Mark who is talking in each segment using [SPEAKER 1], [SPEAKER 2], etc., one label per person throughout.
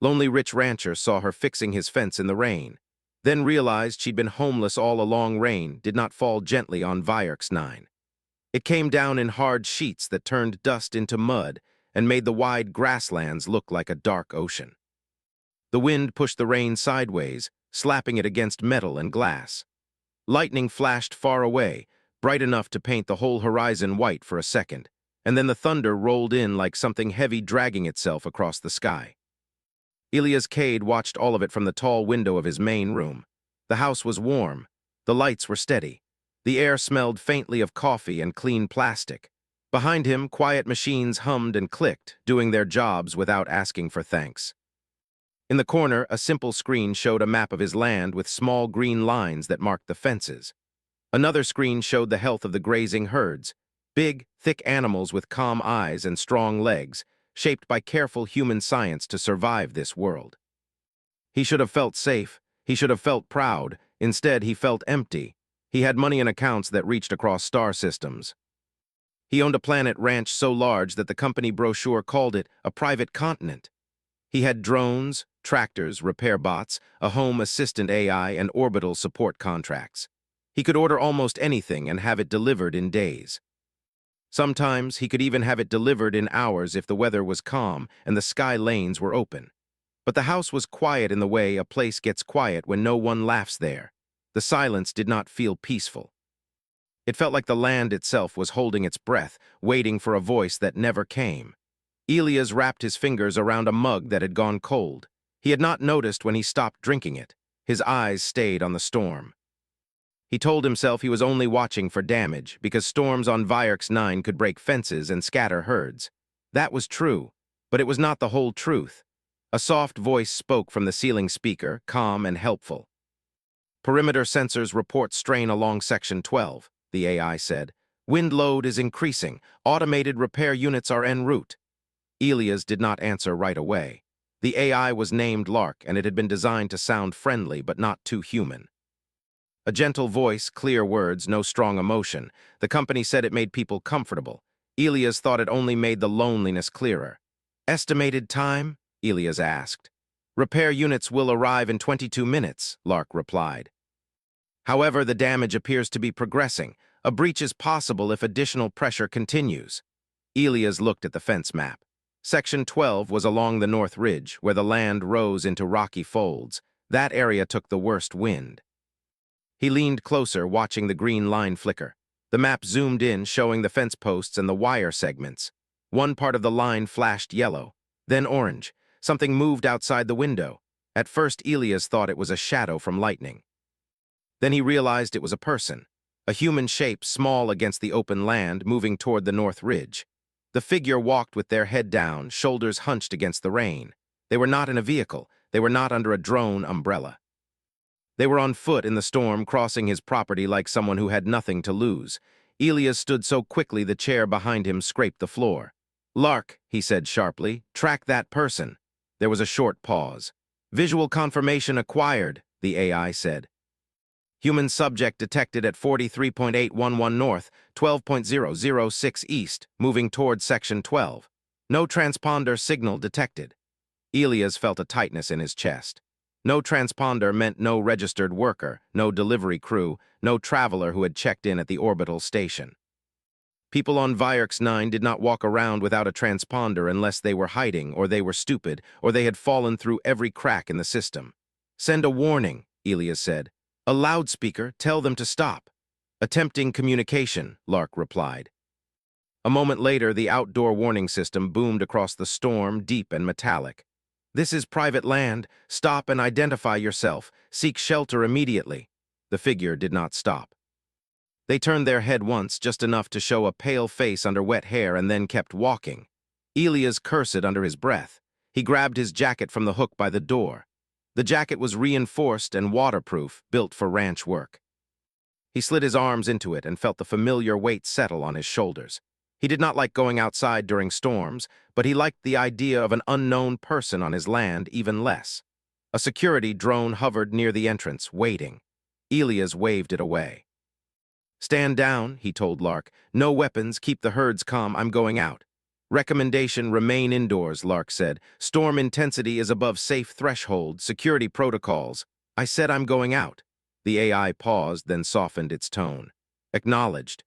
[SPEAKER 1] Lonely rich rancher saw her fixing his fence in the rain, then realized she'd been homeless all along. Rain did not fall gently on Vyerk's 9. It came down in hard sheets that turned dust into mud and made the wide grasslands look like a dark ocean. The wind pushed the rain sideways, slapping it against metal and glass. Lightning flashed far away, bright enough to paint the whole horizon white for a second, and then the thunder rolled in like something heavy dragging itself across the sky. Elias Cade watched all of it from the tall window of his main room. The house was warm. The lights were steady. The air smelled faintly of coffee and clean plastic. Behind him, quiet machines hummed and clicked, doing their jobs without asking for thanks. In the corner, a simple screen showed a map of his land with small green lines that marked the fences. Another screen showed the health of the grazing herds, big, thick animals with calm eyes and strong legs, shaped by careful human science to survive this world. He should have felt safe. He should have felt proud. Instead, he felt empty. He had money in accounts that reached across star systems. He owned a planet ranch so large that the company brochure called it a private continent. He had drones, tractors, repair bots, a home assistant AI, and orbital support contracts. He could order almost anything and have it delivered in days. Sometimes he could even have it delivered in hours if the weather was calm and the sky lanes were open. But the house was quiet in the way a place gets quiet when no one laughs there. The silence did not feel peaceful. It felt like the land itself was holding its breath, waiting for a voice that never came. Elias wrapped his fingers around a mug that had gone cold. He had not noticed when he stopped drinking it. His eyes stayed on the storm. He told himself he was only watching for damage because storms on Vyerk's 9 could break fences and scatter herds. That was true, but it was not the whole truth. A soft voice spoke from the ceiling speaker, calm and helpful. Perimeter sensors report strain along Section 12, the AI said. Wind load is increasing. Automated repair units are en route. Elias did not answer right away. The AI was named Lark, and it had been designed to sound friendly but not too human. A gentle voice, clear words, no strong emotion. The company said it made people comfortable. Elias thought it only made the loneliness clearer. Estimated time? Elias asked. Repair units will arrive in 22 minutes, Lark replied. However, the damage appears to be progressing. A breach is possible if additional pressure continues. Elias looked at the fence map. Section 12 was along the North Ridge, where the land rose into rocky folds. That area took the worst wind. He leaned closer, watching the green line flicker. The map zoomed in, showing the fence posts and the wire segments. One part of the line flashed yellow, then orange. Something moved outside the window. At first, Elias thought it was a shadow from lightning. Then he realized it was a person, a human shape small against the open land, moving toward the North Ridge. The figure walked with their head down, shoulders hunched against the rain. They were not in a vehicle. They were not under a drone umbrella. They were on foot in the storm, crossing his property like someone who had nothing to lose. Elias stood so quickly the chair behind him scraped the floor. Lark, he said sharply, track that person. There was a short pause. Visual confirmation acquired, the AI said. Human subject detected at 43.811 north, 12.006 east, moving toward Section 12. No transponder signal detected. Elias felt a tightness in his chest. No transponder meant no registered worker, no delivery crew, no traveler who had checked in at the orbital station. People on Vyerk's 9 did not walk around without a transponder unless they were hiding, or they were stupid, or they had fallen through every crack in the system. Send a warning, Elias said. A loudspeaker, tell them to stop. Attempting communication, Lark replied. A moment later, the outdoor warning system boomed across the storm, deep and metallic. This is private land. Stop and identify yourself. Seek shelter immediately. The figure did not stop. They turned their head once, just enough to show a pale face under wet hair, and then kept walking. Elias cursed under his breath. He grabbed his jacket from the hook by the door. The jacket was reinforced and waterproof, built for ranch work. He slid his arms into it and felt the familiar weight settle on his shoulders. He did not like going outside during storms, but he liked the idea of an unknown person on his land even less. A security drone hovered near the entrance, waiting. Elias waved it away. Stand down, he told Lark. No weapons, keep the herds calm, I'm going out. Recommendation, remain indoors, Lark said. Storm intensity is above safe threshold, security protocols. I said I'm going out. The AI paused, then softened its tone. Acknowledged.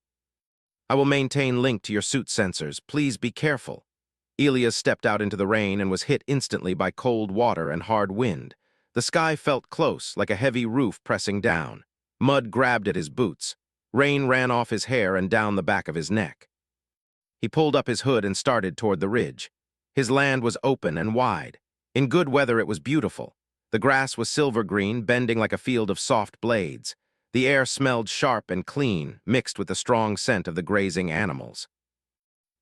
[SPEAKER 1] I will maintain link to your suit sensors. Please be careful. Elias stepped out into the rain and was hit instantly by cold water and hard wind. The sky felt close, like a heavy roof pressing down. Mud grabbed at his boots. Rain ran off his hair and down the back of his neck. He pulled up his hood and started toward the ridge. His land was open and wide. In good weather it was beautiful. The grass was silver green, bending like a field of soft blades. The air smelled sharp and clean, mixed with the strong scent of the grazing animals.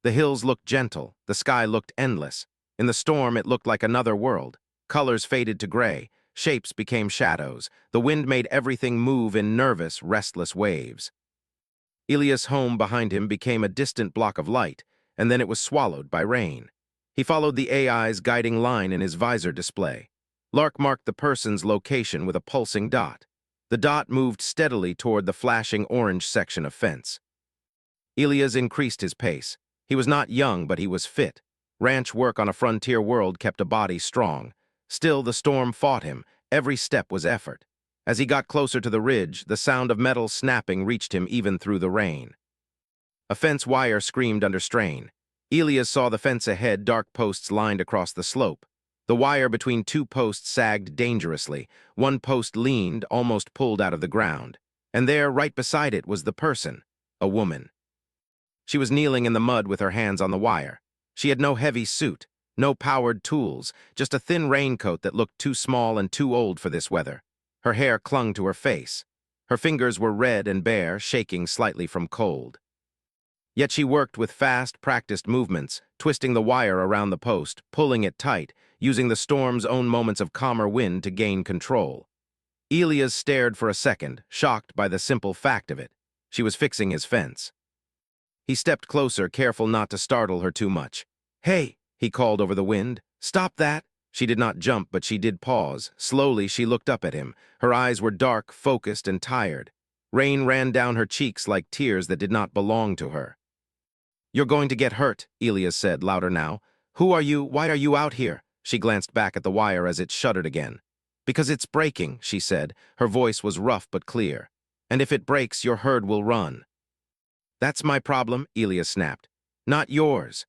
[SPEAKER 1] The hills looked gentle, the sky looked endless. In the storm it looked like another world. Colors faded to gray, shapes became shadows. The wind made everything move in nervous, restless waves. Elias' home behind him became a distant block of light, and then it was swallowed by rain. He followed the AI's guiding line in his visor display. Lark marked the person's location with a pulsing dot. The dot moved steadily toward the flashing orange section of fence. Elias increased his pace. He was not young, but he was fit. Ranch work on a frontier world kept a body strong. Still, the storm fought him. Every step was effort. As he got closer to the ridge, the sound of metal snapping reached him even through the rain. A fence wire screamed under strain. Elias saw the fence ahead, dark posts lined across the slope. The wire between two posts sagged dangerously. One post leaned, almost pulled out of the ground. And there, right beside it, was the person, a woman. She was kneeling in the mud with her hands on the wire. She had no heavy suit, no powered tools, just a thin raincoat that looked too small and too old for this weather. Her hair clung to her face. Her fingers were red and bare, shaking slightly from cold. Yet she worked with fast, practiced movements, twisting the wire around the post, pulling it tight, using the storm's own moments of calmer wind to gain control. Elias stared for a second, shocked by the simple fact of it. She was fixing his fence. He stepped closer, careful not to startle her too much. "Hey," he called over the wind. "Stop that." She did not jump, but she did pause. Slowly, she looked up at him. Her eyes were dark, focused, and tired. Rain ran down her cheeks like tears that did not belong to her. "You're going to get hurt," Elias said, louder now. "Who are you? Why are you out here?" She glanced back at the wire as it shuddered again. "Because it's breaking," she said. Her voice was rough but clear. "And if it breaks, your herd will run." "That's my problem," Elias snapped. "Not yours."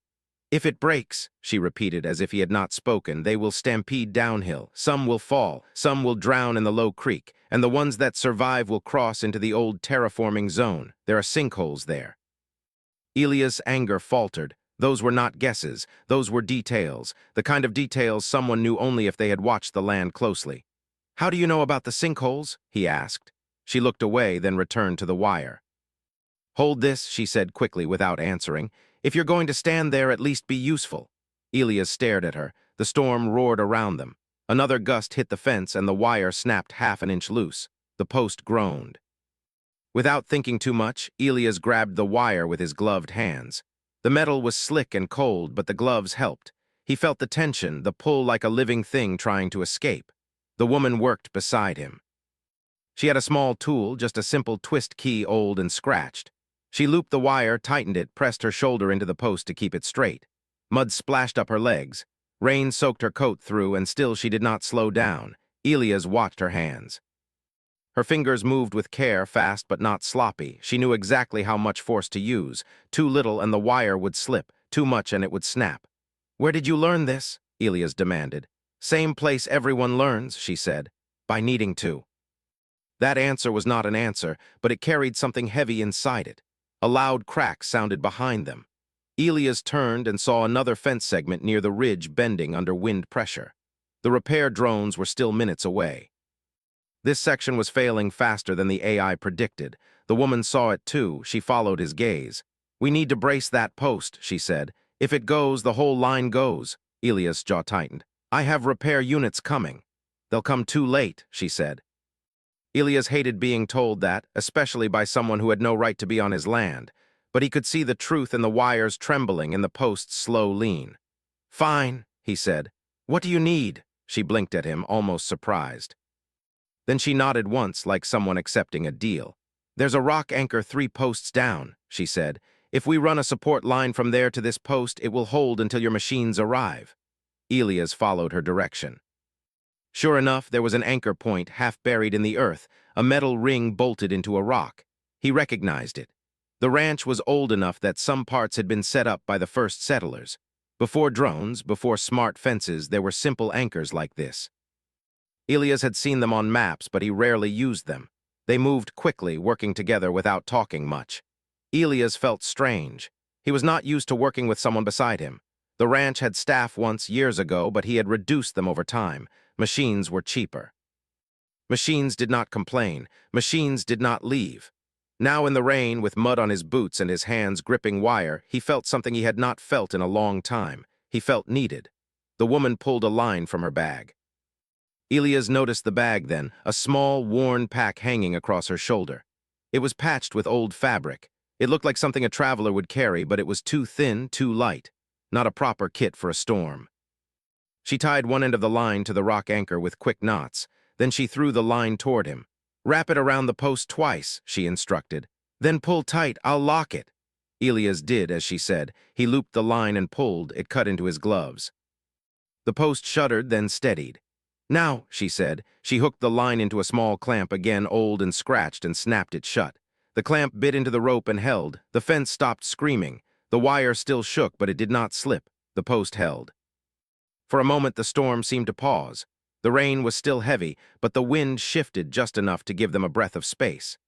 [SPEAKER 1] "If it breaks," she repeated as if he had not spoken, "they will stampede downhill. Some will fall, some will drown in the low creek, and the ones that survive will cross into the old terraforming zone. There are sinkholes there." Elias' anger faltered. Those were not guesses, those were details, the kind of details someone knew only if they had watched the land closely. "How do you know about the sinkholes?" he asked. She looked away, then returned to the wire. "Hold this," she said quickly without answering. "If you're going to stand there, at least be useful." Elias stared at her. The storm roared around them. Another gust hit the fence and the wire snapped half an inch loose. The post groaned. Without thinking too much, Elias grabbed the wire with his gloved hands. The metal was slick and cold, but the gloves helped. He felt the tension, the pull like a living thing trying to escape. The woman worked beside him. She had a small tool, just a simple twist key, old and scratched. She looped the wire, tightened it, pressed her shoulder into the post to keep it straight. Mud splashed up her legs. Rain soaked her coat through, and still she did not slow down. Elias watched her hands. Her fingers moved with care, fast but not sloppy. She knew exactly how much force to use. Too little and the wire would slip. Too much and it would snap. "Where did you learn this?" Elias demanded. "Same place everyone learns," she said. "By needing to." That answer was not an answer, but it carried something heavy inside it. A loud crack sounded behind them. Elias turned and saw another fence segment near the ridge bending under wind pressure. The repair drones were still minutes away. This section was failing faster than the AI predicted. The woman saw it too. She followed his gaze. "We need to brace that post," she said. "If it goes, the whole line goes." Elias' jaw tightened. "I have repair units coming." "They'll come too late," she said. Elias hated being told that, especially by someone who had no right to be on his land, but he could see the truth in the wires trembling and the post's slow lean. "Fine," he said. "What do you need?" She blinked at him, almost surprised. Then she nodded once, like someone accepting a deal. "There's a rock anchor 3 posts down," she said. If we run a support line from there to this post, it will hold until your machines arrive. Elias followed her direction. Sure enough, there was an anchor point half buried in the earth, a metal ring bolted into a rock. He recognized it. The ranch was old enough that some parts had been set up by the first settlers. Before drones, before smart fences, there were simple anchors like this. Elias had seen them on maps, but he rarely used them. They moved quickly, working together without talking much. Elias felt strange. He was not used to working with someone beside him. The ranch had staff once years ago, but he had reduced them over time. Machines were cheaper. Machines did not complain. Machines did not leave. Now in the rain, with mud on his boots and his hands gripping wire, he felt something he had not felt in a long time. He felt needed. The woman pulled a line from her bag. Elias noticed the bag then, a small, worn pack hanging across her shoulder. It was patched with old fabric. It looked like something a traveler would carry, but it was too thin, too light. Not a proper kit for a storm. She tied one end of the line to the rock anchor with quick knots. Then she threw the line toward him. "Wrap it around the post twice," she instructed. "Then pull tight, I'll lock it." Elias did as she said. He looped the line and pulled. It cut into his gloves. The post shuddered, then steadied. "Now," she said. She hooked the line into a small clamp, again old and scratched, and snapped it shut. The clamp bit into the rope and held. The fence stopped screaming. The wire still shook, but it did not slip. The post held. For a moment, the storm seemed to pause. The rain was still heavy, but the wind shifted just enough to give them a breath of space.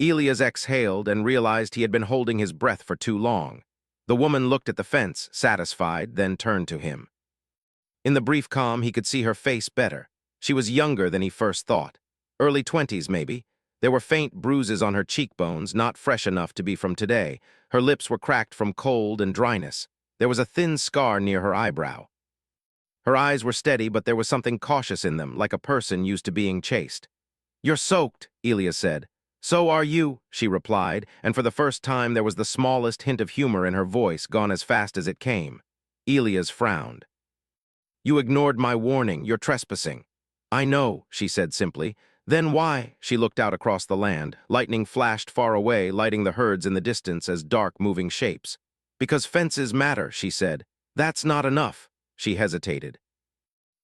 [SPEAKER 1] Elias exhaled and realized he had been holding his breath for too long. The woman looked at the fence, satisfied, then turned to him. In the brief calm, he could see her face better. She was younger than he first thought. Early 20s, maybe. There were faint bruises on her cheekbones, not fresh enough to be from today. Her lips were cracked from cold and dryness. There was a thin scar near her eyebrow. Her eyes were steady, but there was something cautious in them, like a person used to being chased. "You're soaked," Elias said. "So are you," she replied, and for the first time there was the smallest hint of humor in her voice, gone as fast as it came. Elias frowned. "You ignored my warning. You're trespassing." "I know," she said simply. "Then why?" She looked out across the land. Lightning flashed far away, lighting the herds in the distance as dark, moving shapes. "Because fences matter," she said. "That's not enough." She hesitated.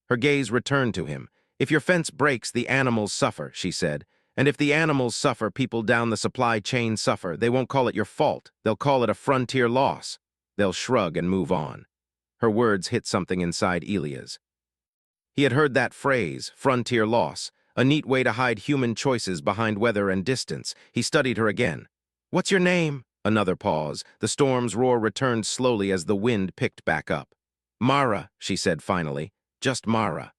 [SPEAKER 1] Her gaze returned to him. "If your fence breaks, the animals suffer," she said. "And if the animals suffer, people down the supply chain suffer. They won't call it your fault. They'll call it a frontier loss. They'll shrug and move on." Her words hit something inside Elias. He had heard that phrase, frontier loss, a neat way to hide human choices behind weather and distance. He studied her again. "What's your name?" Another pause. The storm's roar returned slowly as the wind picked back up. "Mara," she said finally. "Just Mara."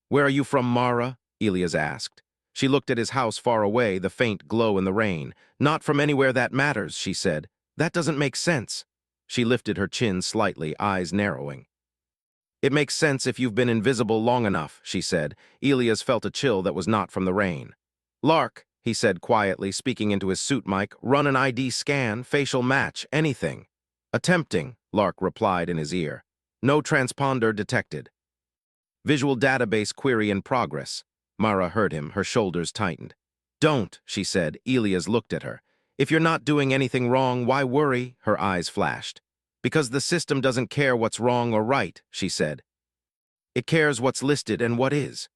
[SPEAKER 1] "Where are you from, Mara?" Elias asked. She looked at his house far away, the faint glow in the rain. "Not from anywhere that matters," she said. "That doesn't make sense." She lifted her chin slightly, eyes narrowing. "It makes sense if you've been invisible long enough," she said. Elias felt a chill that was not from the rain. "Lark," he said quietly, speaking into his suit mic, "run an ID scan, facial match, anything." "Attempting," Lark replied in his ear. "No transponder detected." "Visual database query in progress." Mara heard him, her shoulders tightened. "Don't," she said. Elias looked at her. "If you're not doing anything wrong, why worry?" Her eyes flashed. "Because the system doesn't care what's wrong or right," she said. "It cares what's listed and what is."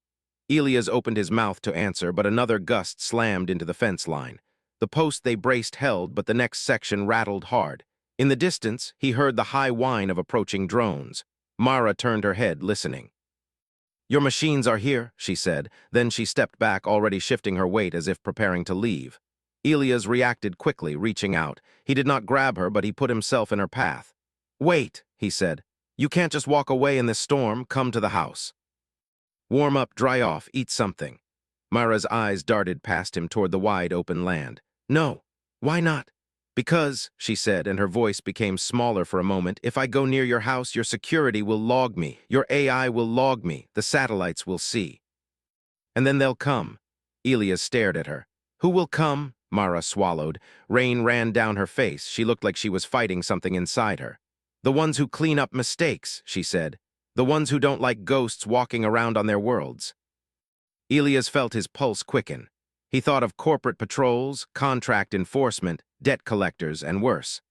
[SPEAKER 1] Elias opened his mouth to answer, but another gust slammed into the fence line. The post they braced held, but the next section rattled hard. In the distance, he heard the high whine of approaching drones. Mara turned her head, listening. "Your machines are here," she said. Then she stepped back, already shifting her weight as if preparing to leave. Elias reacted quickly, reaching out. He did not grab her, but he put himself in her path. "Wait," he said. "You can't just walk away in this storm. Come to the house. Warm up, dry off, eat something." Mara's eyes darted past him toward the wide open land. "No. Why not?" "Because," she said, and her voice became smaller for a moment, "if I go near your house, your security will log me. Your AI will log me. The satellites will see. And then they'll come." Elias stared at her. "Who will come?" Mara swallowed. Rain ran down her face. She looked like she was fighting something inside her. "The ones who clean up mistakes," she said. "The ones who don't like ghosts walking around on their worlds." Elias felt his pulse quicken. He thought of corporate patrols, contract enforcement, debt collectors, and worse.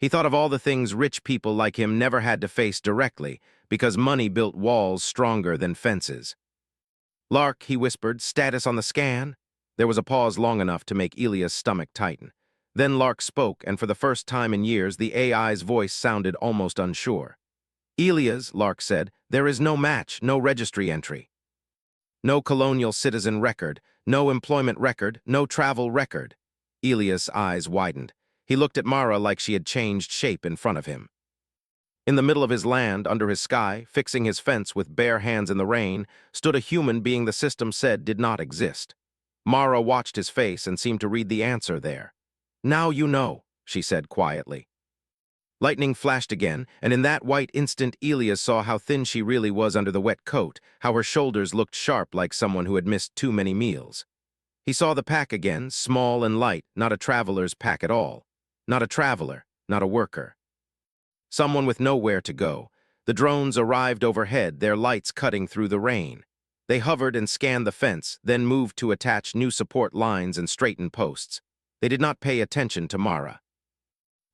[SPEAKER 1] He thought of all the things rich people like him never had to face directly because money built walls stronger than fences. "Lark," he whispered, "status on the scan?" There was a pause long enough to make Elia's stomach tighten. Then Lark spoke, and for the first time in years, the AI's voice sounded almost unsure. "Elias," Lark said, "there is no match, no registry entry. No colonial citizen record, no employment record, no travel record." Elias' eyes widened. He looked at Mara like she had changed shape in front of him. In the middle of his land, under his sky, fixing his fence with bare hands in the rain, stood a human being the system said did not exist. Mara watched his face and seemed to read the answer there. "Now you know," she said quietly. Lightning flashed again, and in that white instant Elias saw how thin she really was under the wet coat, how her shoulders looked sharp like someone who had missed too many meals. He saw the pack again, small and light, not a traveler's pack at all. Not a traveler, not a worker. Someone with nowhere to go. The drones arrived overhead, their lights cutting through the rain. They hovered and scanned the fence, then moved to attach new support lines and straighten posts. They did not pay attention to Mara.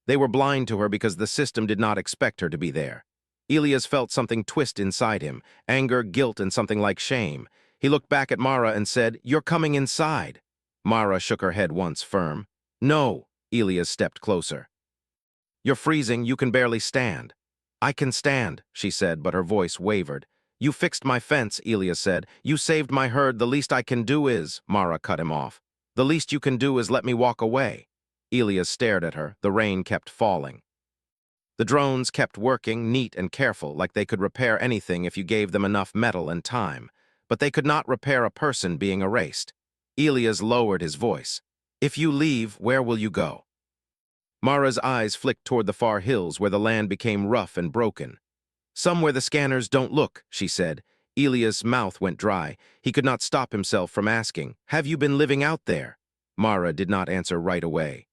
[SPEAKER 1] They were blind to her because the system did not expect her to be there. Elias felt something twist inside him, anger, guilt, and something like shame. He looked back at Mara and said, "You're coming inside." Mara shook her head once, firm. "No." Elias stepped closer. "You're freezing, you can barely stand." "I can stand," she said, but her voice wavered. "You fixed my fence," Elias said. "You saved my herd. The least I can do is—" Mara cut him off. "The least you can do is let me walk away." Elias stared at her. The rain kept falling. The drones kept working, neat and careful, like they could repair anything if you gave them enough metal and time. But they could not repair a person being erased. Elias lowered his voice. "If you leave, where will you go?" Mara's eyes flicked toward the far hills where the land became rough and broken. "Somewhere the scanners don't look," she said. Elias' mouth went dry. He could not stop himself from asking, "Have you been living out there?" Mara did not answer right away.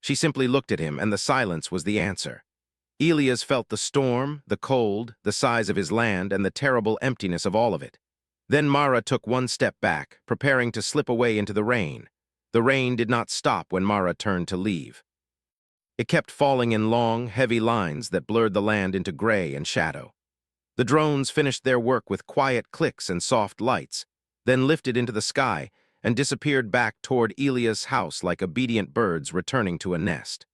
[SPEAKER 1] She simply looked at him, and the silence was the answer. Elias felt the storm, the cold, the size of his land, and the terrible emptiness of all of it. Then Mara took one step back, preparing to slip away into the rain. The rain did not stop when Mara turned to leave. It kept falling in long, heavy lines that blurred the land into gray and shadow. The drones finished their work with quiet clicks and soft lights, then lifted into the sky and disappeared back toward Elias' house like obedient birds returning to a nest.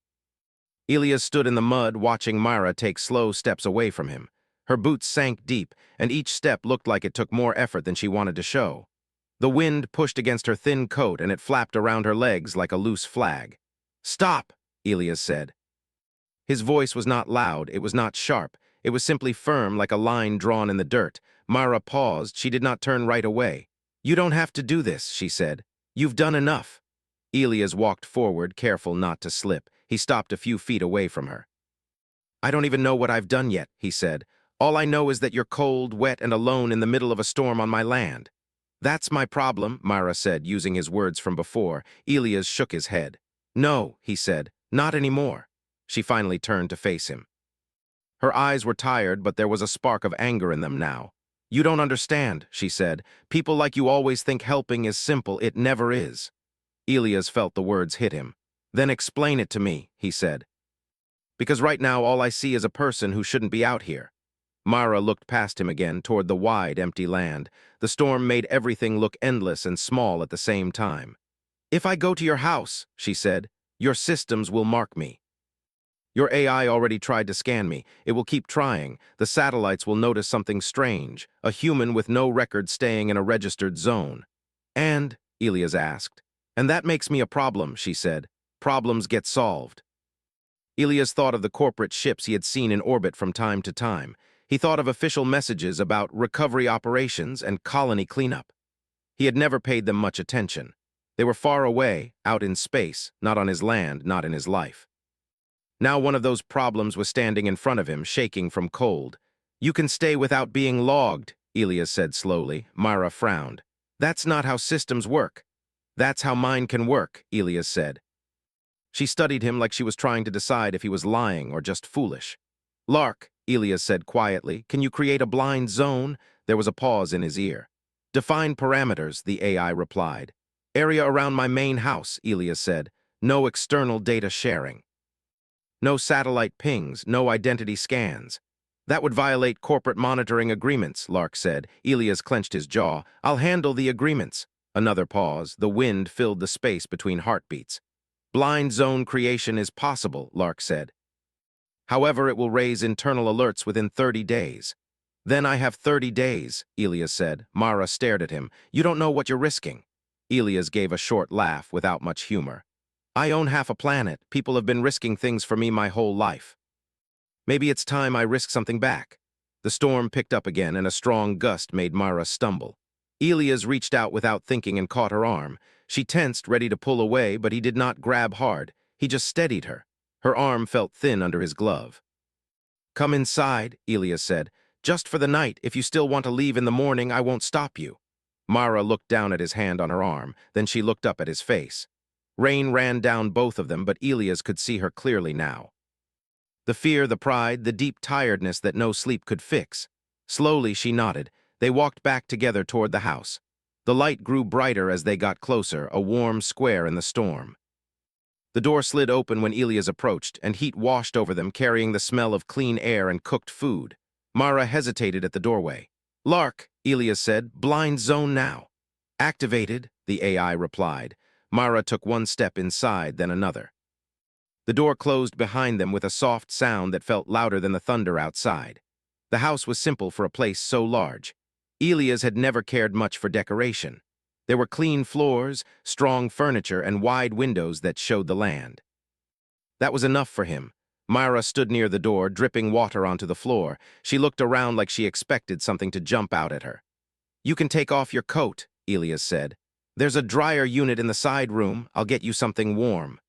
[SPEAKER 1] Elias stood in the mud watching Mara take slow steps away from him. Her boots sank deep, and each step looked like it took more effort than she wanted to show. The wind pushed against her thin coat and it flapped around her legs like a loose flag. "Stop!" Elias said. His voice was not loud, it was not sharp, it was simply firm like a line drawn in the dirt. Mara paused, she did not turn right away. "You don't have to do this," she said. "You've done enough." Elias walked forward, careful not to slip. He stopped a few feet away from her. "I don't even know what I've done yet," he said. "All I know is that you're cold, wet, and alone in the middle of a storm on my land." "That's my problem," Mara said, using his words from before. Elias shook his head. "No," he said, "not anymore." She finally turned to face him. Her eyes were tired, but there was a spark of anger in them now. "You don't understand," she said. "People like you always think helping is simple. It never is." Elias felt the words hit him. "Then explain it to me," he said. "Because right now all I see is a person who shouldn't be out here." Mara looked past him again toward the wide, empty land. The storm made everything look endless and small at the same time. "If I go to your house," she said, "your systems will mark me. Your AI already tried to scan me. It will keep trying. The satellites will notice something strange, a human with no record staying in a registered zone." "And?" Elias asked. "And that makes me a problem," she said. "Problems get solved." Elias thought of the corporate ships he had seen in orbit from time to time. He thought of official messages about recovery operations and colony cleanup. He had never paid them much attention. They were far away, out in space, not on his land, not in his life. Now one of those problems was standing in front of him, shaking from cold. "You can stay without being logged," Elias said slowly. Mara frowned. "That's not how systems work." "That's how mine can work," Elias said. She studied him like she was trying to decide if he was lying or just foolish. "Lark," Elias said quietly, "can you create a blind zone?" There was a pause in his ear. "Define parameters," the AI replied. "Area around my main house," Elias said. "No external data sharing." No satellite pings, no identity scans. That would violate corporate monitoring agreements, Lark said. Elias clenched his jaw. I'll handle the agreements. Another pause. The wind filled the space between heartbeats. Blind zone creation is possible, Lark said. However, it will raise internal alerts within 30 days. Then I have 30 days, Elias said. Mara stared at him. You don't know what you're risking. Elias gave a short laugh without much humor. I own half a planet. People have been risking things for me my whole life. Maybe it's time I risk something back. The storm picked up again, and a strong gust made Mara stumble. Elias reached out without thinking and caught her arm. She tensed, ready to pull away, but he did not grab hard. He just steadied her. Her arm felt thin under his glove. Come inside, Elias said. Just for the night. If you still want to leave in the morning, I won't stop you. Mara looked down at his hand on her arm. Then she looked up at his face. Rain ran down both of them, but Elias could see her clearly now. The fear, the pride, the deep tiredness that no sleep could fix. Slowly she nodded. They walked back together toward the house. The light grew brighter as they got closer, a warm square in the storm. The door slid open when Elias approached, and heat washed over them, carrying the smell of clean air and cooked food. Mara hesitated at the doorway. Lark, Elias said, blind zone now. Activated, the AI replied. Mara took one step inside, then another. The door closed behind them with a soft sound that felt louder than the thunder outside. The house was simple for a place so large. Elias had never cared much for decoration. There were clean floors, strong furniture, and wide windows that showed the land. That was enough for him. Myra stood near the door, dripping water onto the floor. She looked around like she expected something to jump out at her. You can take off your coat, Elias said. There's a dryer unit in the side room. I'll get you something warm.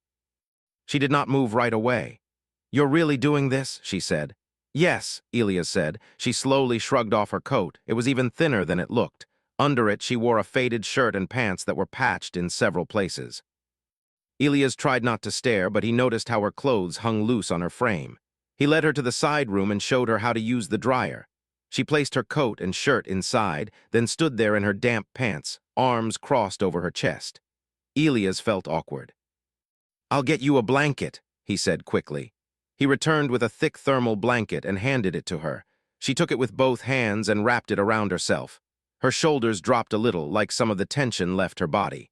[SPEAKER 1] She did not move right away. You're really doing this? She said. Yes, Elias said. She slowly shrugged off her coat. It was even thinner than it looked. Under it, she wore a faded shirt and pants that were patched in several places. Elias tried not to stare, but he noticed how her clothes hung loose on her frame. He led her to the side room and showed her how to use the dryer. She placed her coat and shirt inside, then stood there in her damp pants, arms crossed over her chest. Elias felt awkward. I'll get you a blanket, he said quickly. He returned with a thick thermal blanket and handed it to her. She took it with both hands and wrapped it around herself. Her shoulders dropped a little, like some of the tension left her body.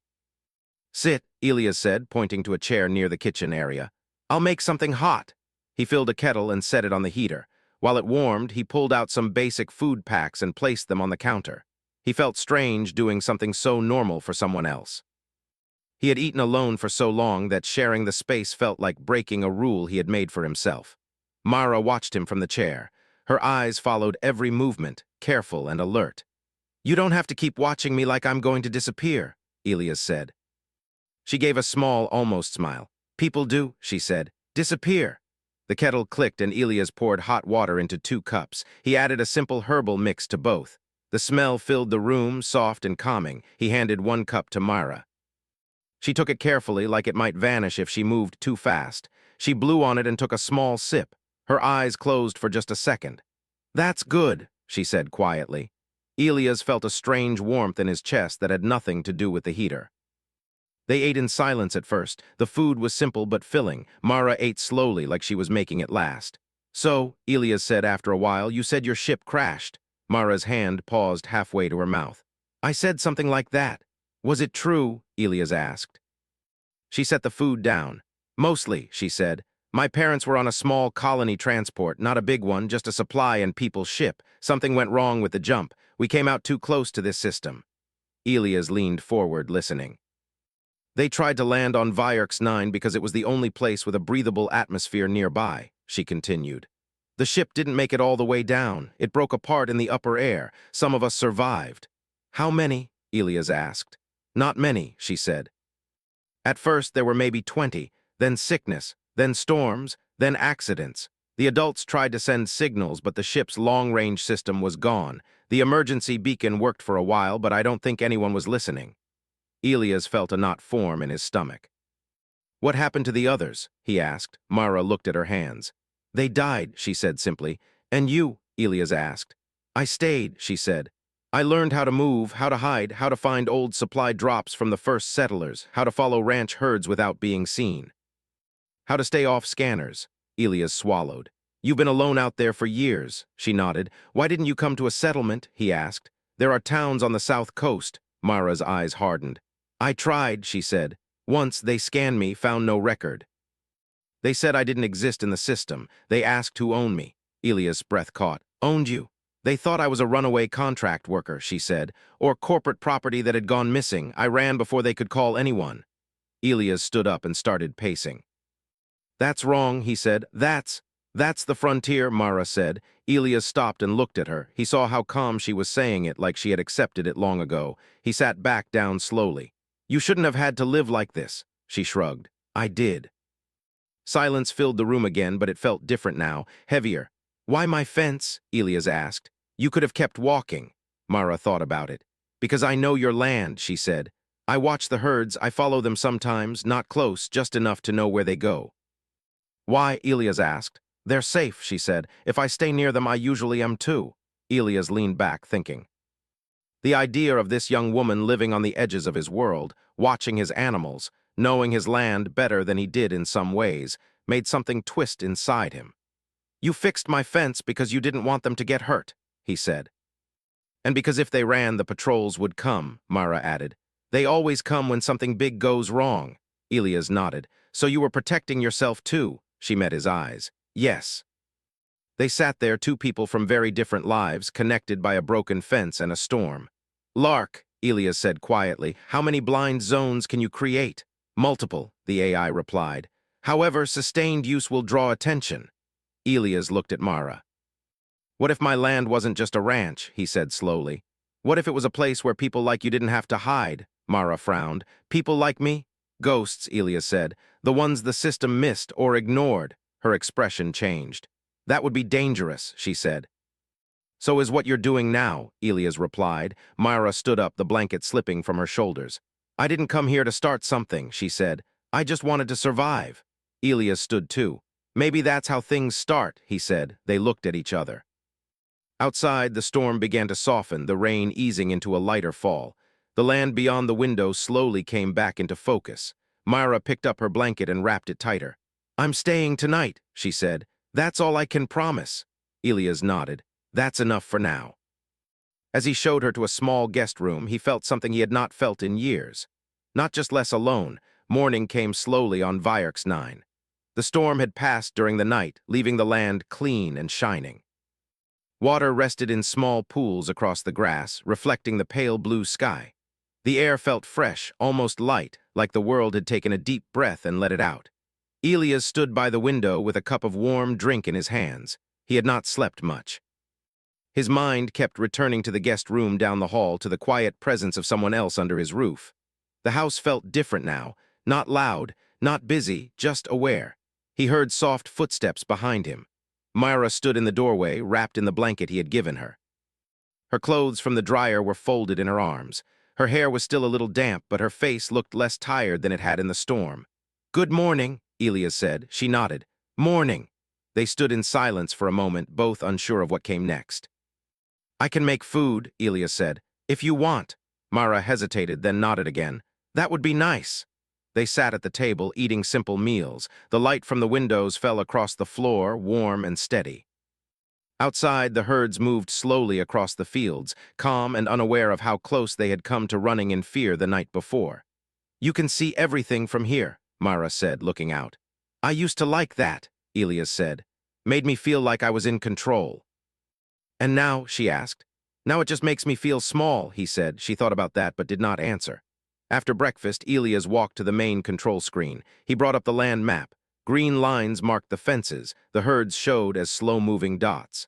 [SPEAKER 1] Sit, Elias said, pointing to a chair near the kitchen area. I'll make something hot. He filled a kettle and set it on the heater. While it warmed, he pulled out some basic food packs and placed them on the counter. He felt strange doing something so normal for someone else. He had eaten alone for so long that sharing the space felt like breaking a rule he had made for himself. Mara watched him from the chair. Her eyes followed every movement, careful and alert. You don't have to keep watching me like I'm going to disappear, Elias said. She gave a small, almost smile. People do, she said. Disappear. The kettle clicked and Elias poured hot water into 2 cups. He added a simple herbal mix to both. The smell filled the room, soft and calming. He handed 1 cup to Myra. She took it carefully, like it might vanish if she moved too fast. She blew on it and took a small sip. Her eyes closed for just a second. That's good, she said quietly. Elias felt a strange warmth in his chest that had nothing to do with the heater. They ate in silence at first. The food was simple but filling. Mara ate slowly like she was making it last. So, Elias said after a while, you said your ship crashed. Mara's hand paused halfway to her mouth. I said something like that. Was it true? Elias asked. She set the food down. Mostly, she said. My parents were on a small colony transport, not a big one, just a supply and people ship. Something went wrong with the jump. We came out too close to this system. Elias leaned forward, listening. They tried to land on Vierx 9 because it was the only place with a breathable atmosphere nearby, she continued. The ship didn't make it all the way down. It broke apart in the upper air. Some of us survived. How many? Elias asked. Not many, she said. At first there were maybe 20, then sickness, then storms, then accidents. The adults tried to send signals, but the ship's long-range system was gone. The emergency beacon worked for a while, but I don't think anyone was listening. Elias felt a knot form in his stomach. What happened to the others? He asked. Mara looked at her hands. They died, she said simply. And you? Elias asked. I stayed, she said. I learned how to move, how to hide, how to find old supply drops from the first settlers, how to follow ranch herds without being seen, how to stay off scanners. Elias swallowed. You've been alone out there for years, she nodded. Why didn't you come to a settlement, he asked. There are towns on the south coast. Mara's eyes hardened. I tried, she said. Once they scanned me, found no record. They said I didn't exist in the system. They asked who owned me. Elias' breath caught. Owned you? They thought I was a runaway contract worker, she said, or corporate property that had gone missing. I ran before they could call anyone. Elias stood up and started pacing. That's wrong, he said. That's the frontier, Mara said. Elias stopped and looked at her. He saw how calm she was saying it, like she had accepted it long ago. He sat back down slowly. You shouldn't have had to live like this, she shrugged. I did. Silence filled the room again, but it felt different now, heavier. Why my fence? Elias asked. You could have kept walking. Mara thought about it. Because I know your land, she said. I watch the herds, I follow them sometimes, not close, just enough to know where they go. Why? Elias asked. They're safe, she said. If I stay near them, I usually am too. Elias leaned back, thinking. The idea of this young woman living on the edges of his world, watching his animals, knowing his land better than he did in some ways, made something twist inside him. You fixed my fence because you didn't want them to get hurt, he said. And because if they ran, the patrols would come, Mara added. They always come when something big goes wrong. Elias nodded. So you were protecting yourself too? She met his eyes. Yes. They sat there, two people from very different lives, connected by a broken fence and a storm. Lark, Elias said quietly, how many blind zones can you create? Multiple, the AI replied. However, sustained use will draw attention. Elias looked at Mara. What if my land wasn't just a ranch, he said slowly. What if it was a place where people like you didn't have to hide? Mara frowned. People like me? Ghosts, Elias said. The ones the system missed or ignored. Her expression changed. That would be dangerous, she said. So is what you're doing now, Elias replied. Mara stood up, the blanket slipping from her shoulders. I didn't come here to start something, she said. I just wanted to survive. Elias stood too. Maybe that's how things start, he said. They looked at each other. Outside, the storm began to soften, the rain easing into a lighter fall. The land beyond the window slowly came back into focus. Myra picked up her blanket and wrapped it tighter. I'm staying tonight, she said. That's all I can promise. Elias nodded. That's enough for now. As he showed her to a small guest room, he felt something he had not felt in years. Not just less alone, morning came slowly on Vierks 9. The storm had passed during the night, leaving the land clean and shining. Water rested in small pools across the grass, reflecting the pale blue sky. The air felt fresh, almost light, like the world had taken a deep breath and let it out. Elias stood by the window with a cup of warm drink in his hands. He had not slept much. His mind kept returning to the guest room down the hall, to the quiet presence of someone else under his roof. The house felt different now, not loud, not busy, just aware. He heard soft footsteps behind him. Myra stood in the doorway, wrapped in the blanket he had given her. Her clothes from the dryer were folded in her arms. Her hair was still a little damp, but her face looked less tired than it had in the storm. Good morning, Elias said. She nodded. Morning. They stood in silence for a moment, both unsure of what came next. I can make food, Elias said. If you want. Myra hesitated, then nodded again. That would be nice. They sat at the table, eating simple meals. The light from the windows fell across the floor, warm and steady. Outside, the herds moved slowly across the fields, calm and unaware of how close they had come to running in fear the night before. You can see everything from here, Myra said, looking out. I used to like that, Elias said. Made me feel like I was in control. And now, she asked. Now it just makes me feel small, he said. She thought about that but did not answer. After breakfast, Elias walked to the main control screen. He brought up the land map. Green lines marked the fences. The herds showed as slow-moving dots.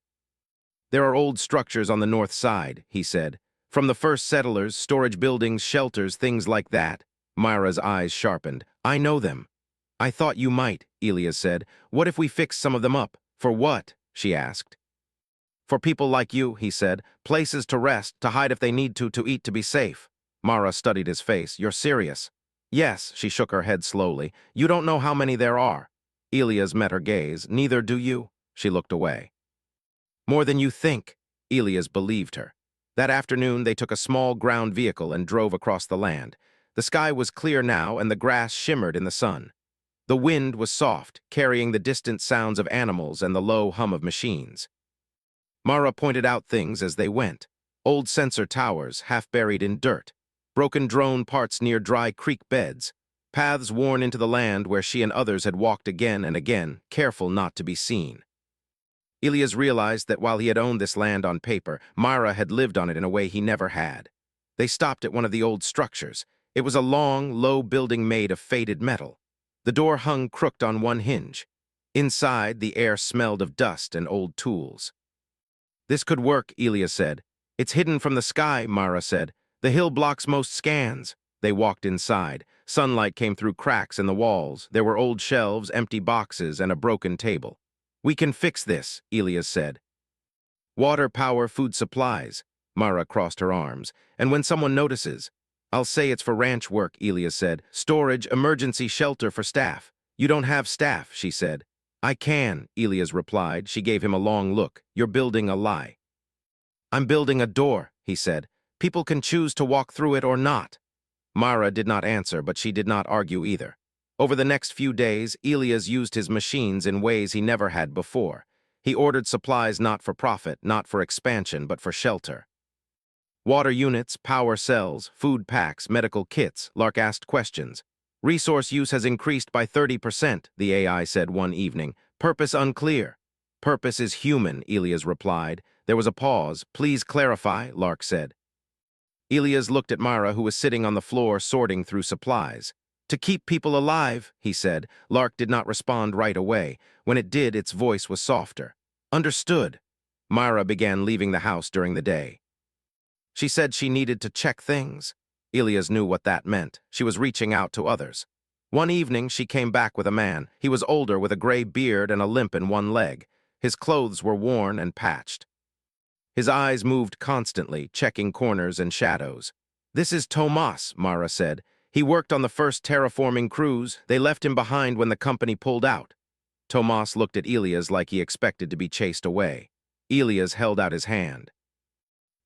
[SPEAKER 1] There are old structures on the north side, he said. From the first settlers, storage buildings, shelters, things like that. Myra's eyes sharpened. I know them. I thought you might, Elias said. What if we fix some of them up? For what? She asked. For people like you, he said. Places to rest, to hide if they need to eat, to be safe. Mara studied his face. You're serious? Yes, she shook her head slowly. You don't know how many there are. Elias met her gaze. Neither do you. She looked away. More than you think. Elias believed her. That afternoon, they took a small ground vehicle and drove across the land. The sky was clear now, and the grass shimmered in the sun. The wind was soft, carrying the distant sounds of animals and the low hum of machines. Mara pointed out things as they went. Old sensor towers, half buried in dirt. Broken drone parts near dry creek beds. Paths worn into the land where she and others had walked again and again, careful not to be seen. Elias realized that while he had owned this land on paper, Mara had lived on it in a way he never had. They stopped at one of the old structures. It was a long, low building made of faded metal. The door hung crooked on one hinge. Inside, the air smelled of dust and old tools. "This could work," Elias said. "It's hidden from the sky," Mara said. "The hill blocks most scans." They walked inside. Sunlight came through cracks in the walls. There were old shelves, empty boxes, and a broken table. "We can fix this," Elias said. "Water, power, food supplies." Mara crossed her arms. "And when someone notices, I'll say it's for ranch work," Elias said. "Storage, emergency shelter for staff." "You don't have staff," she said. "I can," Elias replied. She gave him a long look. "You're building a lie." "I'm building a door," he said. "People can choose to walk through it or not." Mara did not answer, but she did not argue either. Over the next few days, Elias used his machines in ways he never had before. He ordered supplies not for profit, not for expansion, but for shelter. Water units, power cells, food packs, medical kits, Lark asked questions. "Resource use has increased by 30%, the AI said one evening. "Purpose unclear." "Purpose is human," Elias replied. There was a pause. "Please clarify," Lark said. Elias looked at Mara, who was sitting on the floor sorting through supplies. "To keep people alive," he said. Lark did not respond right away. When it did, its voice was softer. "Understood." Mara began leaving the house during the day. She said she needed to check things. Elias knew what that meant. She was reaching out to others. One evening, she came back with a man. He was older, with a gray beard and a limp in one leg. His clothes were worn and patched. His eyes moved constantly, checking corners and shadows. "This is Tomas," Mara said. "He worked on the first terraforming crews. They left him behind when the company pulled out." Tomas looked at Elias like he expected to be chased away. Elias held out his hand.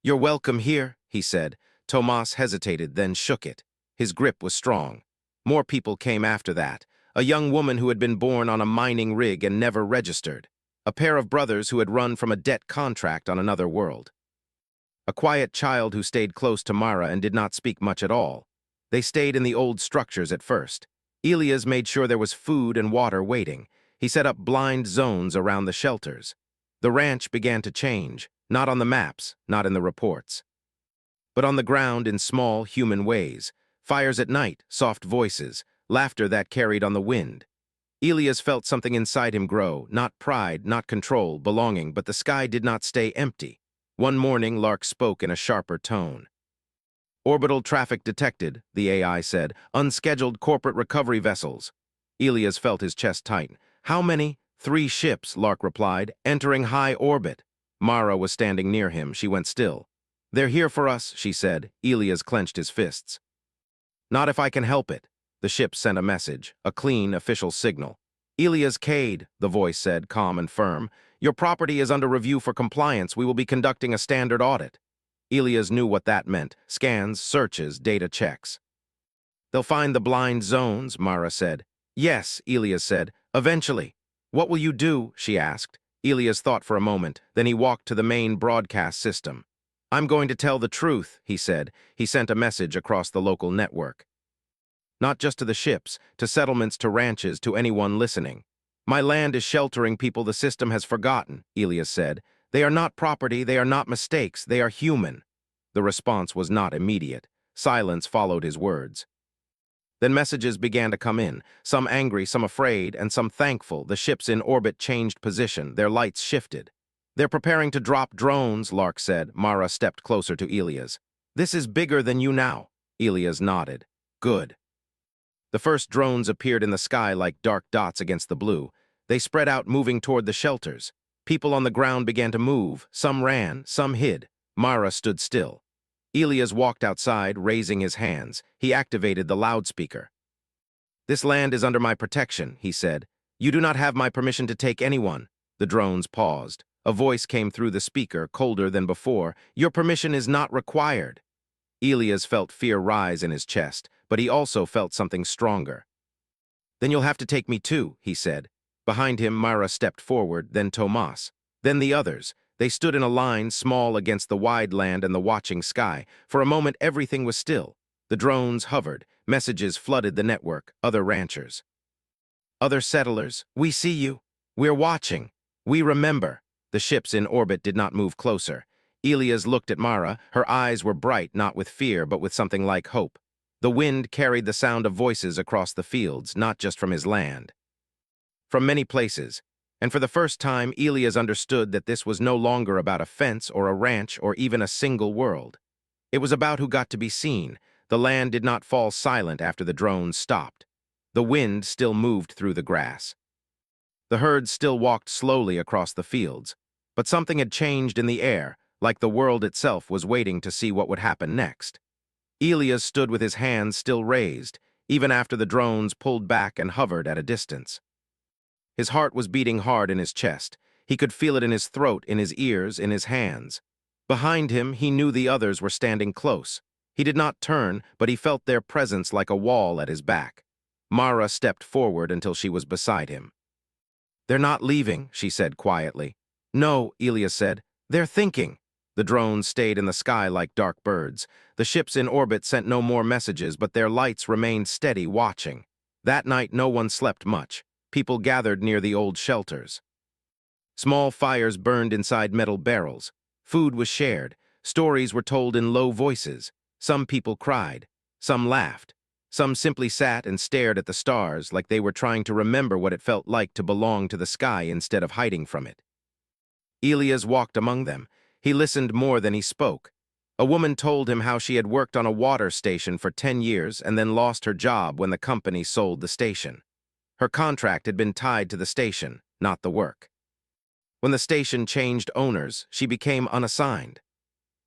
[SPEAKER 1] "You're welcome here," he said. Tomas hesitated, then shook it. His grip was strong. More people came after that. A young woman who had been born on a mining rig and never registered. A pair of brothers who had run from a debt contract on another world. A quiet child who stayed close to Mara and did not speak much at all. They stayed in the old structures at first. Elias made sure there was food and water waiting. He set up blind zones around the shelters. The ranch began to change, not on the maps, not in the reports, but on the ground in small, human ways. Fires at night, soft voices, laughter that carried on the wind. Elias felt something inside him grow, not pride, not control, belonging, but the sky did not stay empty. One morning, Lark spoke in a sharper tone. "Orbital traffic detected," the AI said. "Unscheduled corporate recovery vessels." Elias felt his chest tighten. "How many?" "3 ships," Lark replied, "entering high orbit." Mara was standing near him. She went still. "They're here for us," she said. Elias clenched his fists. "Not if I can help it." The ship sent a message, a clean, official signal. "Elias Cade," the voice said, calm and firm. "Your property is under review for compliance. We will be conducting a standard audit." Elias knew what that meant. Scans, searches, data checks. "They'll find the blind zones," Mara said. "Yes," Elias said. "Eventually." "What will you do?" she asked. Elias thought for a moment. Then he walked to the main broadcast system. "I'm going to tell the truth," he said. He sent a message across the local network. Not just to the ships, to settlements, to ranches, to anyone listening. "My land is sheltering people the system has forgotten," Elias said. "They are not property, they are not mistakes, they are human." The response was not immediate. Silence followed his words. Then messages began to come in, some angry, some afraid, and some thankful. The ships in orbit changed position, their lights shifted. "They're preparing to drop drones," Lark said. Mara stepped closer to Elias. "This is bigger than you now." Elias nodded. "Good." The first drones appeared in the sky like dark dots against the blue. They spread out, moving toward the shelters. People on the ground began to move. Some ran, some hid. Mara stood still. Elias walked outside, raising his hands. He activated the loudspeaker. "This land is under my protection," he said. "You do not have my permission to take anyone." The drones paused. A voice came through the speaker, colder than before. "Your permission is not required." Elias felt fear rise in his chest, but he also felt something stronger. Then you'll have to take me too, he said. Behind him, Mara stepped forward, then Tomas. Then the others. They stood in a line, small against the wide land and the watching sky. For a moment, everything was still. The drones hovered. Messages flooded the network. Other ranchers. Other settlers. We see you. We're watching. We remember. The ships in orbit did not move closer. Elias looked at Mara. Her eyes were bright, not with fear, but with something like hope. The wind carried the sound of voices across the fields, not just from his land. From many places. And for the first time, Elias understood that this was no longer about a fence or a ranch or even a single world. It was about who got to be seen. The land did not fall silent after the drones stopped. The wind still moved through the grass. The herd still walked slowly across the fields, but something had changed in the air, like the world itself was waiting to see what would happen next. Elias stood with his hands still raised, even after the drones pulled back and hovered at a distance. His heart was beating hard in his chest. He could feel it in his throat, in his ears, in his hands. Behind him, he knew the others were standing close. He did not turn, but he felt their presence like a wall at his back. Mara stepped forward until she was beside him. "They're not leaving," she said quietly. "No," Elias said. "They're thinking." The drones stayed in the sky like dark birds. The ships in orbit sent no more messages, but their lights remained steady, watching. That night, no one slept much. People gathered near the old shelters. Small fires burned inside metal barrels. Food was shared. Stories were told in low voices. Some people cried. Some laughed. Some simply sat and stared at the stars like they were trying to remember what it felt like to belong to the sky instead of hiding from it. Elias walked among them. He listened more than he spoke. A woman told him how she had worked on a water station for 10 years and then lost her job when the company sold the station. Her contract had been tied to the station, not the work. When the station changed owners, she became unassigned.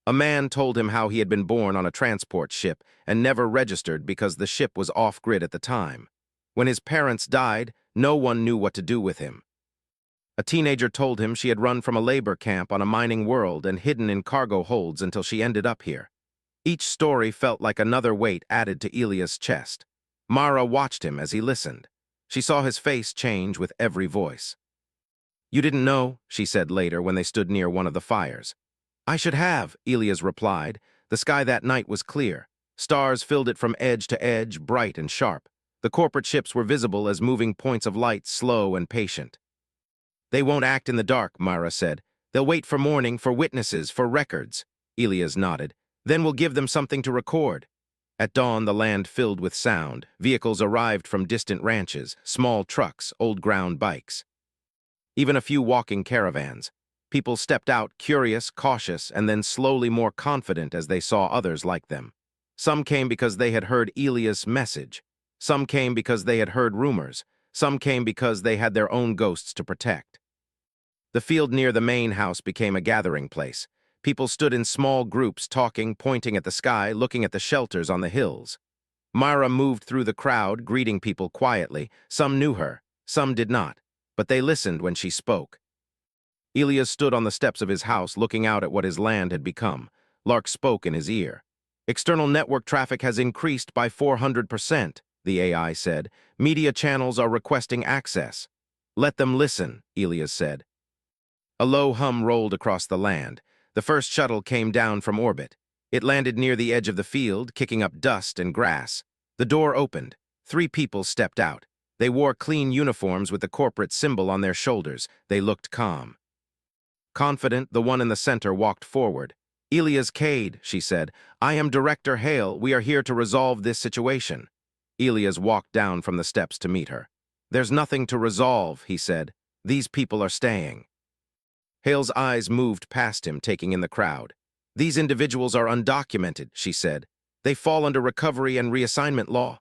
[SPEAKER 1] A man told him how he had been born on a transport ship and never registered because the ship was off-grid at the time. When his parents died, no one knew what to do with him. A teenager told him she had run from a labor camp on a mining world and hidden in cargo holds until she ended up here. Each story felt like another weight added to Elias' chest. Mara watched him as he listened. She saw his face change with every voice. "You didn't know," she said later when they stood near one of the fires. "I should have," Elias replied. The sky that night was clear. Stars filled it from edge to edge, bright and sharp. The corporate ships were visible as moving points of light, slow and patient. "They won't act in the dark," Mara said. "They'll wait for morning, for witnesses, for records." Elias nodded. "Then we'll give them something to record." At dawn, the land filled with sound. Vehicles arrived from distant ranches, small trucks, old ground bikes. Even a few walking caravans. People stepped out, curious, cautious, and then slowly more confident as they saw others like them. Some came because they had heard Elias' message. Some came because they had heard rumors. Some came because they had their own ghosts to protect. The field near the main house became a gathering place. People stood in small groups, talking, pointing at the sky, looking at the shelters on the hills. Myra moved through the crowd, greeting people quietly. Some knew her, some did not, but they listened when she spoke. Elias stood on the steps of his house, looking out at what his land had become. Lark spoke in his ear. "External network traffic has increased by 400%, the AI said. "Media channels are requesting access." "Let them listen," Elias said. A low hum rolled across the land. The first shuttle came down from orbit. It landed near the edge of the field, kicking up dust and grass. The door opened. 3 people stepped out. They wore clean uniforms with the corporate symbol on their shoulders. They looked calm. Confident, the one in the center walked forward. "Elias Cade," she said. "I am Director Hale. We are here to resolve this situation." Elias walked down from the steps to meet her. "There's nothing to resolve," he said. "These people are staying." Hale's eyes moved past him, taking in the crowd. "These individuals are undocumented," she said. "They fall under recovery and reassignment law."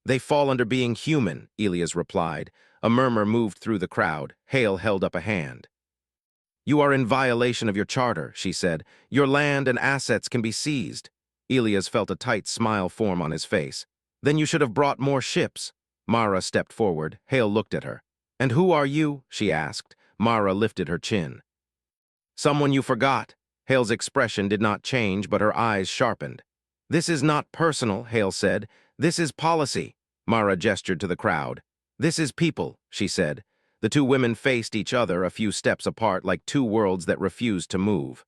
[SPEAKER 1] "They fall under being human," Elias replied. A murmur moved through the crowd. Hale held up a hand. "You are in violation of your charter," she said. "Your land and assets can be seized." Elias felt a tight smile form on his face. "Then you should have brought more ships." Mara stepped forward. Hale looked at her. "And who are you?" she asked. Mara lifted her chin. "Someone you forgot." Hale's expression did not change, but her eyes sharpened. "This is not personal," Hale said. "This is policy." Mara gestured to the crowd. "This is people," she said. The two women faced each other a few steps apart like two worlds that refused to move.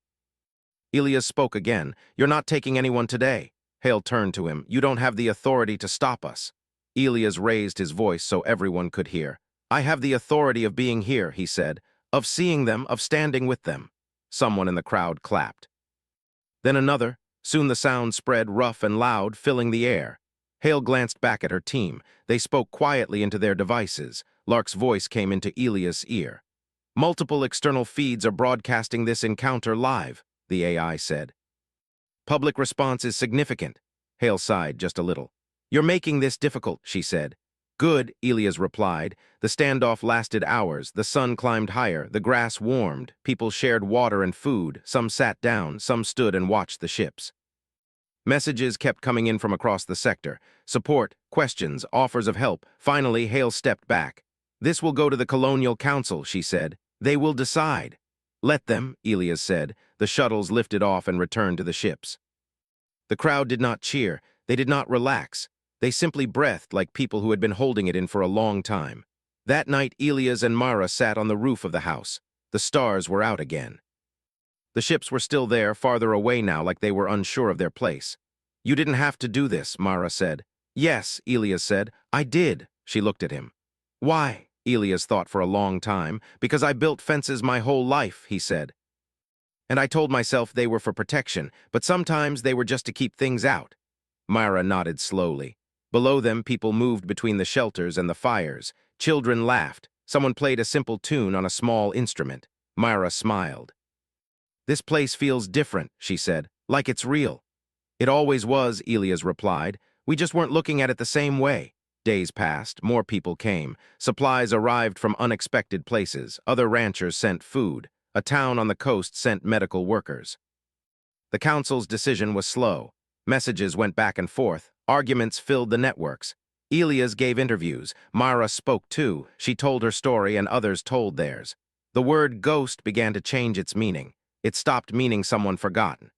[SPEAKER 1] Elias spoke again. "You're not taking anyone today." Hale turned to him. "You don't have the authority to stop us." Elias raised his voice so everyone could hear. "I have the authority of being here," he said, "of seeing them, of standing with them." Someone in the crowd clapped. Then another. Soon the sound spread rough and loud, filling the air. Hale glanced back at her team. They spoke quietly into their devices. Lark's voice came into Elias' ear. "Multiple external feeds are broadcasting this encounter live," the AI said. "Public response is significant." Hale sighed just a little. "You're making this difficult," she said. "Good," Elias replied. The standoff lasted hours. The sun climbed higher. The grass warmed. People shared water and food. Some sat down. Some stood and watched the ships. Messages kept coming in from across the sector. Support, questions, offers of help. Finally, Hale stepped back. "This will go to the Colonial Council," she said. "They will decide." "Let them," Elias said. The shuttles lifted off and returned to the ships. The crowd did not cheer. They did not relax. They simply breathed like people who had been holding it in for a long time. That night, Elias and Mara sat on the roof of the house. The stars were out again. The ships were still there, farther away now, like they were unsure of their place. "You didn't have to do this," Mara said. "Yes," Elias said. "I did." She looked at him. "Why?" Elias thought for a long time. "Because I built fences my whole life," he said. "And I told myself they were for protection, but sometimes they were just to keep things out." Mara nodded slowly. Below them, people moved between the shelters and the fires. Children laughed. Someone played a simple tune on a small instrument. Mara smiled. "This place feels different," she said, "like it's real." "It always was," Elias replied. "We just weren't looking at it the same way." Days passed, more people came. Supplies arrived from unexpected places. Other ranchers sent food. A town on the coast sent medical workers. The council's decision was slow. Messages went back and forth. Arguments filled the networks. Elias gave interviews. Mara spoke too. She told her story and others told theirs. The word ghost began to change its meaning. It stopped meaning someone forgotten.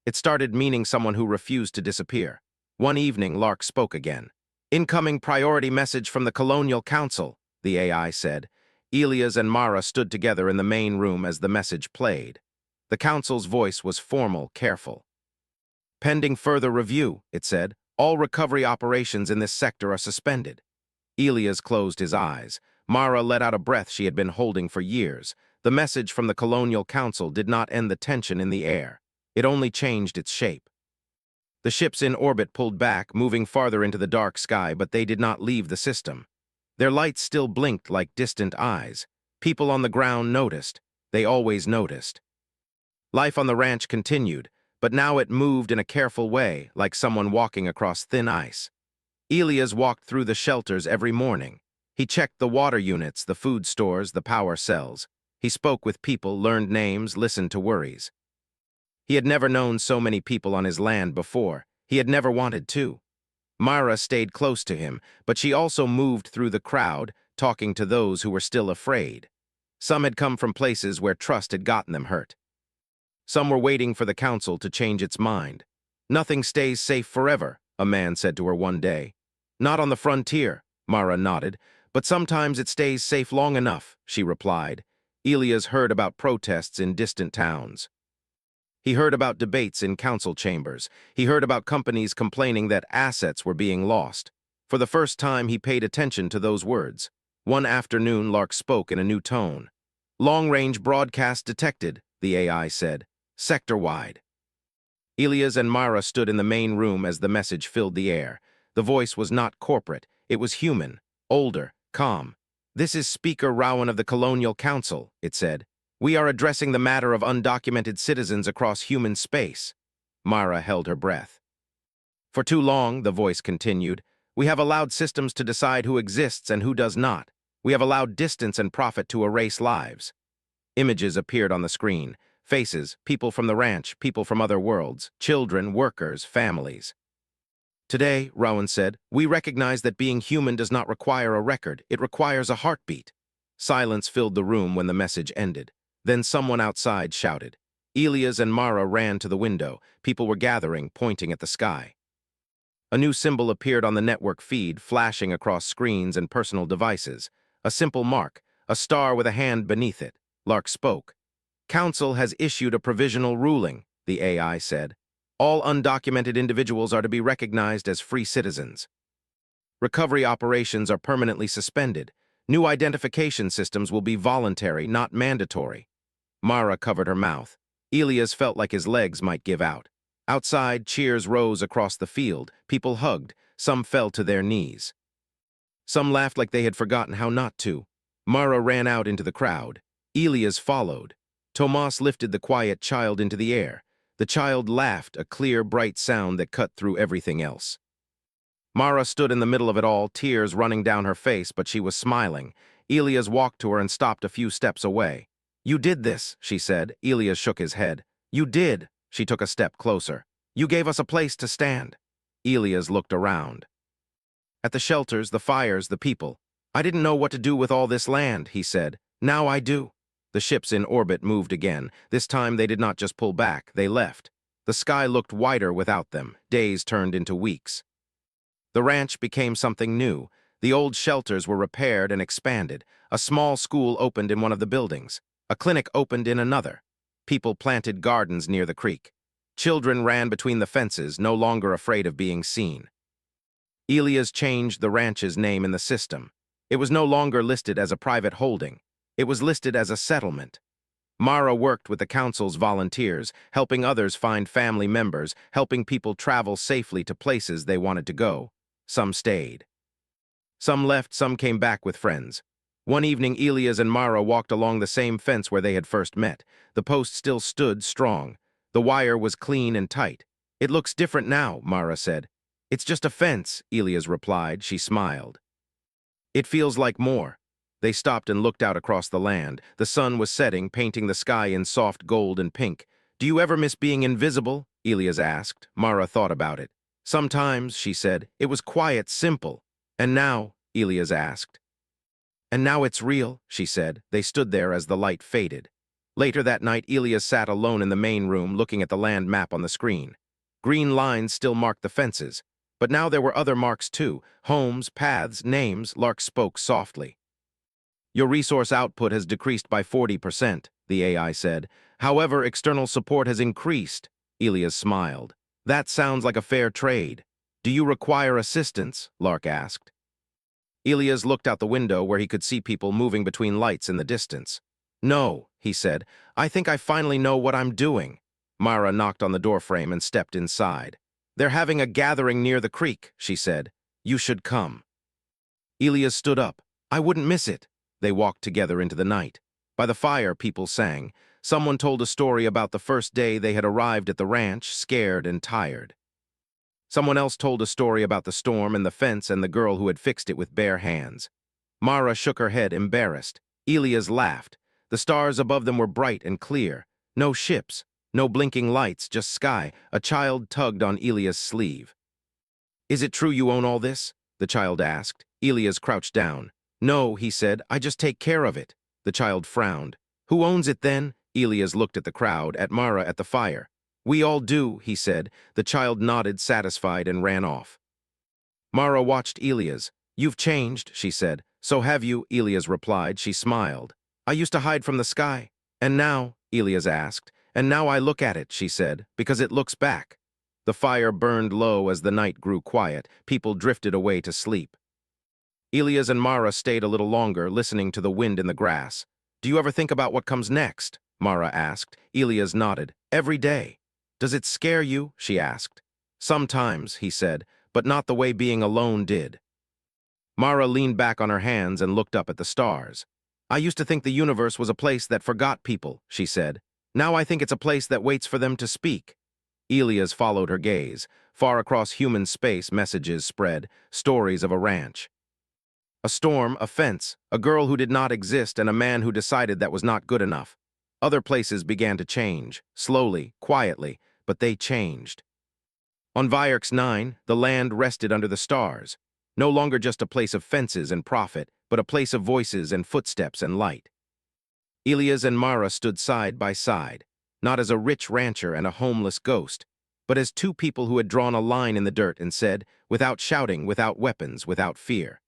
[SPEAKER 1] It started meaning someone who refused to disappear. One evening, Lark spoke again. "Incoming priority message from the Colonial Council," the AI said. Elias and Mara stood together in the main room as the message played. The council's voice was formal, careful. "Pending further review," it said. "All recovery operations in this sector are suspended." Elias closed his eyes. Mara let out a breath she had been holding for years. The message from the Colonial Council did not end the tension in the air. It only changed its shape. The ships in orbit pulled back, moving farther into the dark sky, but they did not leave the system. Their lights still blinked like distant eyes. People on the ground noticed. They always noticed. Life on the ranch continued, but now it moved in a careful way, like someone walking across thin ice. Elias walked through the shelters every morning. He checked the water units, the food stores, the power cells. He spoke with people, learned names, listened to worries. He had never known so many people on his land before. He had never wanted to. Mara stayed close to him, but she also moved through the crowd, talking to those who were still afraid. Some had come from places where trust had gotten them hurt. Some were waiting for the council to change its mind. "Nothing stays safe forever," a man said to her one day. "Not on the frontier," Mara nodded. "But sometimes it stays safe long enough," she replied. Elias heard about protests in distant towns. He heard about debates in council chambers. He heard about companies complaining that assets were being lost. For the first time, he paid attention to those words. One afternoon, Lark spoke in a new tone. "Long-range broadcast detected," the AI said. "Sector-wide." Elias and Mara stood in the main room as the message filled the air. The voice was not corporate. It was human, older, calm. "This is Speaker Rowan of the Colonial Council," it said. "We are addressing the matter of undocumented citizens across human space." Mara held her breath. "For too long," the voice continued, "we have allowed systems to decide who exists and who does not. We have allowed distance and profit to erase lives." Images appeared on the screen. Faces, people from the ranch, people from other worlds, children, workers, families. "Today," Rowan said, "we recognize that being human does not require a record. It requires a heartbeat." Silence filled the room when the message ended. Then someone outside shouted. Elias and Mara ran to the window. People were gathering, pointing at the sky. A new symbol appeared on the network feed, flashing across screens and personal devices. A simple mark, a star with a hand beneath it. Lark spoke. Council has issued a provisional ruling, the AI said. All undocumented individuals are to be recognized as free citizens. Recovery operations are permanently suspended. New identification systems will be voluntary, not mandatory. Mara covered her mouth. Elias felt like his legs might give out. Outside, cheers rose across the field. People hugged. Some fell to their knees. Some laughed like they had forgotten how not to. Mara ran out into the crowd. Elias followed. Tomas lifted the quiet child into the air. The child laughed, a clear, bright sound that cut through everything else. Mara stood in the middle of it all, tears running down her face, but she was smiling. Elias walked to her and stopped a few steps away. "You did this," she said. Elias shook his head. "You did." She took a step closer. "You gave us a place to stand." Elias looked around. At the shelters, the fires, the people. "I didn't know what to do with all this land," he said. "Now I do." The ships in orbit moved again. This time they did not just pull back, they left. The sky looked wider without them. Days turned into weeks. The ranch became something new. The old shelters were repaired and expanded. A small school opened in one of the buildings. A clinic opened in another. People planted gardens near the creek. Children ran between the fences, no longer afraid of being seen. Elias changed the ranch's name in the system. It was no longer listed as a private holding. It was listed as a settlement. Mara worked with the council's volunteers, helping others find family members, helping people travel safely to places they wanted to go. Some stayed. Some left, some came back with friends. One evening, Elias and Mara walked along the same fence where they had first met. The post still stood strong. The wire was clean and tight. "It looks different now," Mara said. "It's just a fence," Elias replied. She smiled. "It feels like more." They stopped and looked out across the land. The sun was setting, painting the sky in soft gold and pink. "Do you ever miss being invisible?" Elias asked. Mara thought about it. "Sometimes," she said. "It was quiet, simple." "And now?" Elias asked. "And now it's real," she said. They stood there as the light faded. Later that night, Elias sat alone in the main room, looking at the land map on the screen. Green lines still marked the fences. But now there were other marks too. Homes, paths, names. Lark spoke softly. "Your resource output has decreased by 40%, the AI said. "However, external support has increased." Elias smiled. "That sounds like a fair trade." "Do you require assistance?" Lark asked. Elias looked out the window where he could see people moving between lights in the distance. "No," he said. "I think I finally know what I'm doing." Mara knocked on the doorframe and stepped inside. "They're having a gathering near the creek," she said. "You should come." Elias stood up. "I wouldn't miss it." They walked together into the night. By the fire, people sang. Someone told a story about the first day they had arrived at the ranch, scared and tired. Someone else told a story about the storm and the fence and the girl who had fixed it with bare hands. Mara shook her head, embarrassed. Elias laughed. The stars above them were bright and clear. No ships, no blinking lights, just sky. A child tugged on Elias' sleeve. "Is it true you own all this?" the child asked. Elias crouched down. "No," he said, "I just take care of it." The child frowned. "Who owns it then?" Elias looked at the crowd, at Mara at the fire. "We all do," he said. The child nodded, satisfied, and ran off. Mara watched Elias. "You've changed," she said. "So have you," Elias replied. She smiled. "I used to hide from the sky." "And now?" Elias asked. "And now I look at it," she said, "because it looks back." The fire burned low as the night grew quiet. People drifted away to sleep. Elias and Mara stayed a little longer, listening to the wind in the grass. "Do you ever think about what comes next?" Mara asked. Elias nodded. "Every day." "Does it scare you?" she asked. "Sometimes," he said, "but not the way being alone did." Mara leaned back on her hands and looked up at the stars. "I used to think the universe was a place that forgot people," she said. "Now I think it's a place that waits for them to speak." Elias followed her gaze. Far across human space, messages spread, stories of a ranch. A storm, a fence, a girl who did not exist, and a man who decided that was not good enough. Other places began to change, slowly, quietly, but they changed. On Vyerx 9, the land rested under the stars, no longer just a place of fences and profit, but a place of voices and footsteps and light. Elias and Mara stood side by side, not as a rich rancher and a homeless ghost, but as two people who had drawn a line in the dirt and said, without shouting, without weapons, without fear,